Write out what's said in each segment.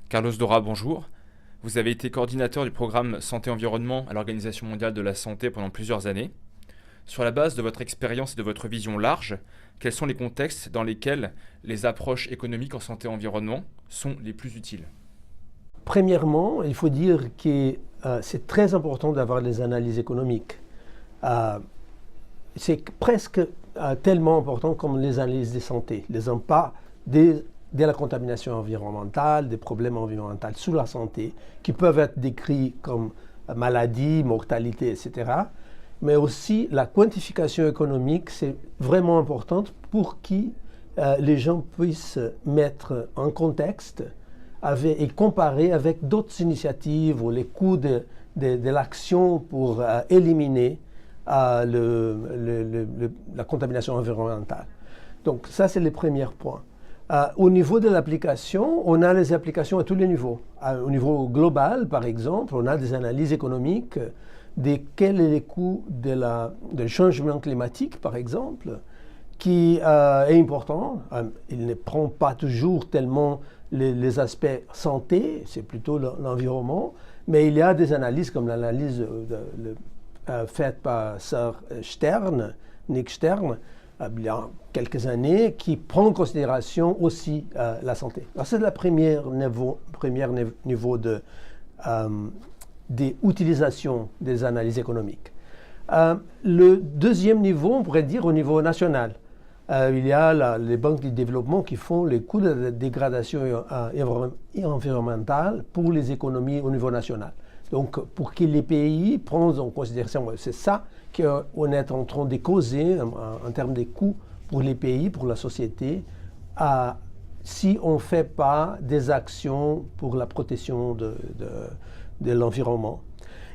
Carlos Dora, bonjour. Vous avez été coordinateur du programme Santé-Environnement à l'Organisation mondiale de la santé pendant plusieurs années. Sur la base de votre expérience et de votre vision large, quels sont les contextes dans lesquels les approches économiques en santé-environnement sont les plus utiles? Premièrement, il faut dire que c'est très important d'avoir des analyses économiques. C'est presque tellement important comme les analyses de santé, les impacts de la contamination environnementale, des problèmes environnementaux sur la santé, qui peuvent être décrits comme maladie, mortalité, etc. Mais aussi la quantification économique, c'est vraiment important pour que les gens puissent mettre en contexte et comparer avec d'autres initiatives ou les coûts de l'action pour éliminer la contamination environnementale. Donc ça, c'est le premier point. Au niveau de l'application, on a les applications à tous les niveaux. Au niveau global, par exemple, on a des analyses économiques de quel est le coût du changement climatique, par exemple, qui est important. Il ne prend pas toujours tellement les aspects santé, c'est plutôt l'environnement, mais il y a des analyses comme l'analyse faite par Sir Stern, Nick Stern, il y a quelques années, qui prend en considération aussi la santé. Alors c'est le premier niveau d'utilisation des analyses économiques. Le deuxième niveau, on pourrait dire au niveau national. Il y a les banques de développement qui font les coûts de la dégradation environnementale pour les économies au niveau national. Donc, pour que les pays prennent en considération, c'est ça qu'on est en train de causer en termes de coûts pour les pays, pour la société, si on ne fait pas des actions pour la protection de l'environnement.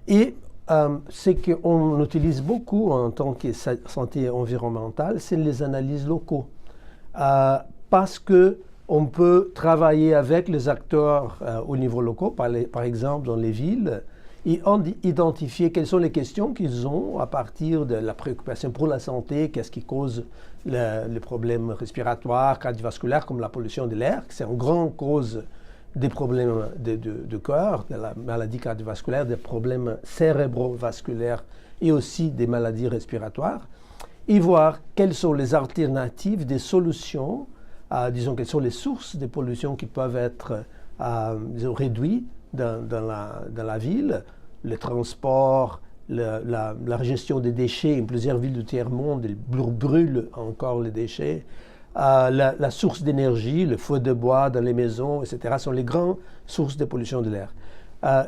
Et ce qu'on utilise beaucoup en tant que santé environnementale, c'est les analyses locaux. Parce qu'on peut travailler avec les acteurs au niveau local, par exemple dans les villes, et identifier quelles sont les questions qu'ils ont à partir de la préoccupation pour la santé, qu'est-ce qui cause les problèmes respiratoires, cardiovasculaires, comme la pollution de l'air, c'est une grande cause des problèmes de cœur, de la maladie cardiovasculaire, des problèmes cérébrovasculaires et aussi des maladies respiratoires, et voir quelles sont les alternatives, des solutions, disons quelles sont les sources de pollution qui peuvent être réduites dans la ville, le transport, la gestion des déchets. En plusieurs villes du tiers-monde, ils brûlent encore les déchets. La source d'énergie, le feu de bois dans les maisons, etc., sont les grandes sources de pollution de l'air.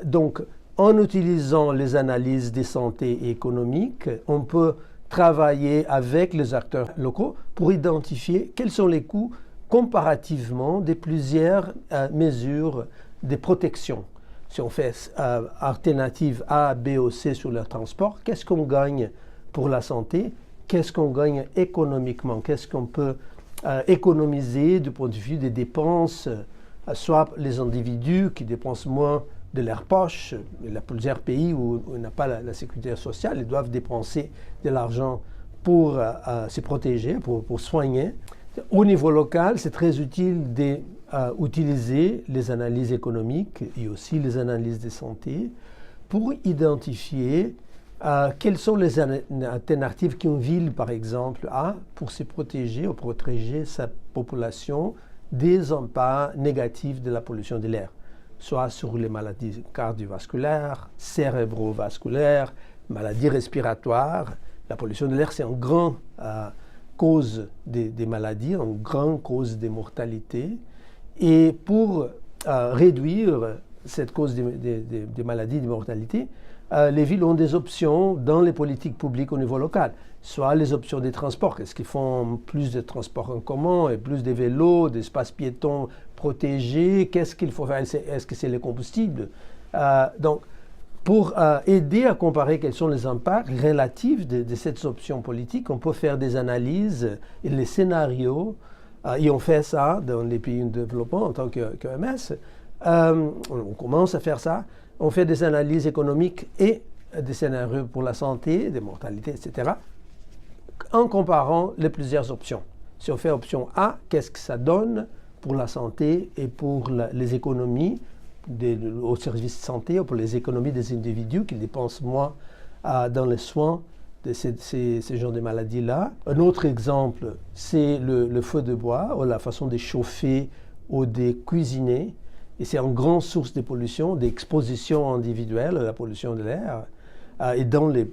Donc, en utilisant les analyses de santé économique, on peut travailler avec les acteurs locaux pour identifier quels sont les coûts comparativement de plusieurs mesures de protection. Si on fait alternative A, B ou C sur le transport, qu'est-ce qu'on gagne pour la santé? Qu'est-ce qu'on gagne économiquement? Qu'est-ce qu'on peut économiser du point de vue des dépenses, soit les individus qui dépensent moins de leur poche. Il y a plusieurs pays où on n'a pas la sécurité sociale, ils doivent dépenser de l'argent pour se protéger, pour soigner. Au niveau local, c'est très utile d'utiliser les analyses économiques et aussi les analyses de santé pour identifier quelles sont les alternatives qu'une ville, par exemple, a pour se protéger ou protéger sa population des impacts négatifs de la pollution de l'air, soit sur les maladies cardiovasculaires, cérébrovasculaires, maladies respiratoires. La pollution de l'air, c'est une grande cause des maladies, une grande cause de mortalité. Et pour réduire cette cause des maladies, de mortalité, les villes ont des options dans les politiques publiques au niveau local. Soit les options des transports, est-ce qu'ils font plus de transports en commun et plus de vélos, d'espaces piétons protégés? Qu'est-ce qu'il faut faire? Est-ce que c'est les combustibles? Donc, pour aider à comparer quels sont les impacts relatifs de cette option politique, on peut faire des analyses et les scénarios, et on fait ça dans les pays en développement en tant qu'OMS. On commence à faire ça. On fait des analyses économiques et des scénarios pour la santé, des mortalités, etc., en comparant les plusieurs options. Si on fait option A, qu'est-ce que ça donne pour la santé et pour les économies au service de santé ou pour les économies des individus qui dépensent moins dans les soins de ces genres de maladies-là. Un autre exemple, c'est le feu de bois, ou la façon de chauffer ou de cuisiner. Et c'est une grande source de pollution, d'exposition individuelle à la pollution de l'air. Et dans les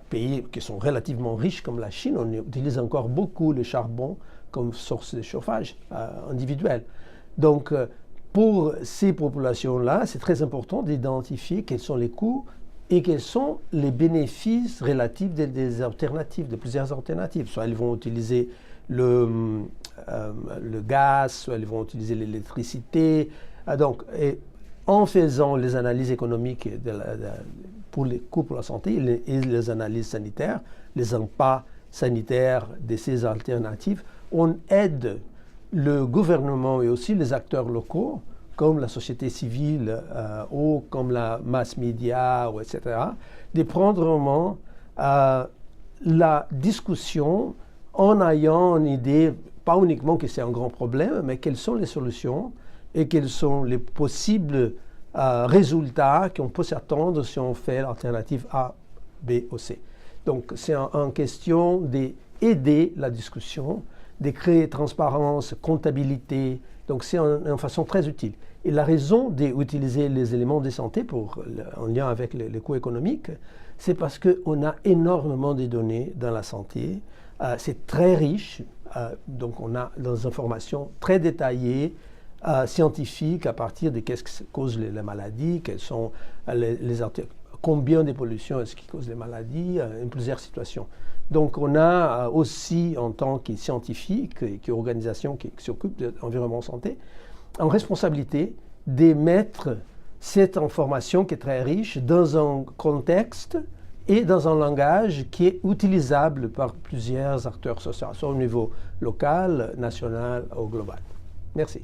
pays qui sont relativement riches comme la Chine, on utilise encore beaucoup le charbon comme source de chauffage individuel. Donc, pour ces populations-là, c'est très important d'identifier quels sont les coûts et quels sont les bénéfices relatifs des alternatives, de plusieurs alternatives. Soit ils vont utiliser le gaz, soit ils vont utiliser l'électricité. Donc, en faisant les analyses économiques pour les coûts pour la santé et les analyses sanitaires, les impacts sanitaires de ces alternatives, on aide le gouvernement et aussi les acteurs locaux, comme la société civile ou comme la mass media, etc., de prendre vraiment la discussion en ayant une idée, pas uniquement que c'est un grand problème, mais quelles sont les solutions et quels sont les possibles résultats qu'on peut s'attendre si on fait l'alternative A, B ou C. Donc c'est en question d'aider la discussion, de créer transparence, comptabilité. Donc c'est une façon très utile. Et la raison d'utiliser les éléments de santé en lien avec les coûts économiques, c'est parce qu'on a énormément de données dans la santé. C'est très riche. Donc on a des informations très détaillées, scientifiques, à partir de qu'est-ce qui cause les maladies, quelles sont combien de pollutions est-ce qui cause les maladies, en plusieurs situations. Donc on a aussi, en tant que scientifique et organisation qui s'occupe de l'environnement santé, en responsabilité d'émettre cette information qui est très riche dans un contexte et dans un langage qui est utilisable par plusieurs acteurs sociaux, soit au niveau local, national ou global. Merci.